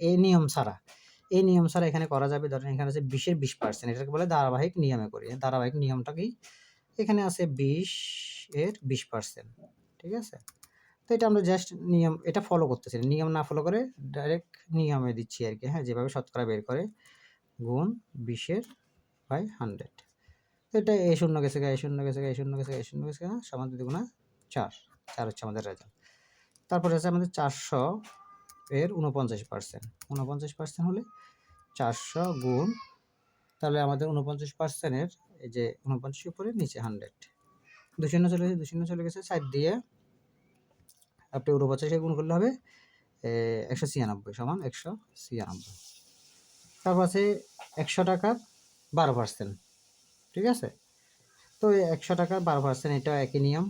এই নিয়ম ছাড়া এখানে করা যাবে। ধরেন এখানে আছে 20-এর 20%, এটাকে বলে ধারাবাহিক নিয়মে করি। ধারাবাহিক নিয়মটা কি? এখানে আছে 20-এর 20%, ঠিক আছে? তো এটা আমরা জাস্ট নিয়ম এটা ফলো করতেছি, নিয়ম না ফলো করে ডাইরেক্ট নিয়মে দিচ্ছি আরকি, হ্যাঁ? যেভাবে শতকরা বের করে গুণ 20/100। তো এটা এ শূন্য গেছে গা, এ শূন্য গেছে গা, এ শূন্য গেছে গা, এ শূন্য গেছে গা, সমান 2 গুণা 4, 4 হচ্ছে আমাদের রেজাল্ট। তারপরে আছে আমাদের 400-এর 49%, 49% হলে 400 গুণ, তাহলে আমাদের 49%-এর এই যে 49 উপরে নিচে 100, 2 শূন্য চলে গেছে, 2 শূন্য চলে গেছে, 4 দিয়ে আপনি 49 গুণ করলে হবে 196 সমান 196। তারপর আছে 100 টাকার 12%, ঠিক আছে? তো এই 100 টাকার 12% এটাও একই নিয়ম।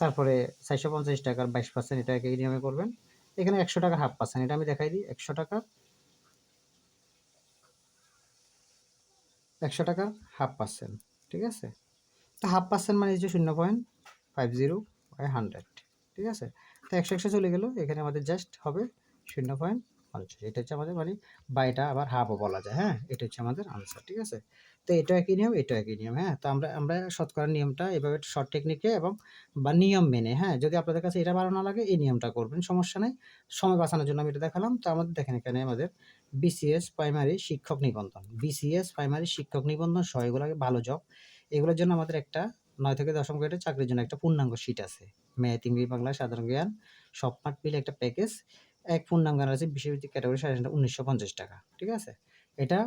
তারপরে 450 টাকার 22%, এটা একই নিয়মে করবেন। এখানে 100 টাকার 1/2%, এটা আমি দেখাই দিই। 100 টাকার 1/2%, ঠিক আছে? তো 1/2% মানে হচ্ছে 0.50/100, ঠিক আছে? তো 100 চলে গেল, এখানে আমাদের জাস্ট হবে 0.50। এটা হচ্ছে আমাদের মানে, বা এটা আবার হাফও বলা যায়, হ্যাঁ? এটা হচ্ছে আমাদের আনসার, ঠিক আছে? তো এটাও একই নিয়ম, এটাও একই নিয়ম, হ্যাঁ? তো আমরা শতকরার নিয়মটা এভাবে শর্ট টেকনিকে এবং বা নিয়ম মেনে, হ্যাঁ? যদি আপনাদের কাছে এটা ভালো না লাগে এই নিয়মটা করবেন, সমস্যা নাই। সময় বাঁচানোর জন্য আমি এটা দেখালাম। তো আমাদের দেখেন এখানে আমাদের বিসিএস প্রাইমারি শিক্ষক নিবন্ধন, বিসিএস প্রাইমারি শিক্ষক নিবন্ধন সহ এগুলো ভালো জব। এগুলোর জন্য আমাদের একটা 9 থেকে 10ম গ্রেডের চাকরির জন্য একটা পূর্ণাঙ্গ শীট আছে। ম্যাথ, ইংরেজি, বাংলা, সাধারণ জ্ঞান সব পাঠ মিলে একটা প্যাকেজ। এক পূর্ণাঙ্গ আছে বিষয়ভিত্তিক ক্যাটাগরি 1950 টাকা, ঠিক আছে? এটা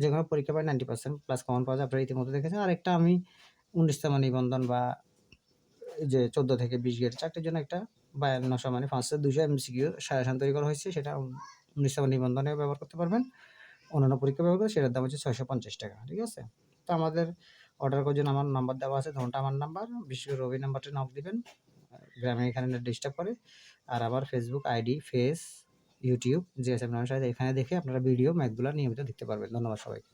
যেকোনো পরীক্ষা পায় 90% প্লাস কমন পাওয়া যায়, আপনারা ইতিমধ্যে দেখেছেন। আরেকটা আমি 19তম নিবন্ধন বা যে 14 থেকে 20 গ্রেড চাকরির জন্য একটা 5200 মানে 5200 এমসিকিউ সাজেশন তৈরি করা হয়েছে, সেটা 19তম নিবন্ধনে ব্যবহার করতে পারবেন। অন্যান্য পরীক্ষা ব্যবহার করে সেটার দাম হচ্ছে 650 টাকা, ঠিক আছে? তো আমাদের অর্ডার করার জন্য আমার নাম্বার দেওয়া আছে, ধরুনটা আমার নাম্বার, বিশেষ করে রবি নাম্বারটা নক দিবেন। গ্রামে এখানে ডিস্টার্ব করে। আর আমার ফেসবুক আইডি, ইউটিউব, জিএসএম নামের সাথে এখানে দেখে আপনারা ভিডিও ম্যাথগুলো নিয়মিত দেখতে পারবেন। ধন্যবাদ সবাইকে।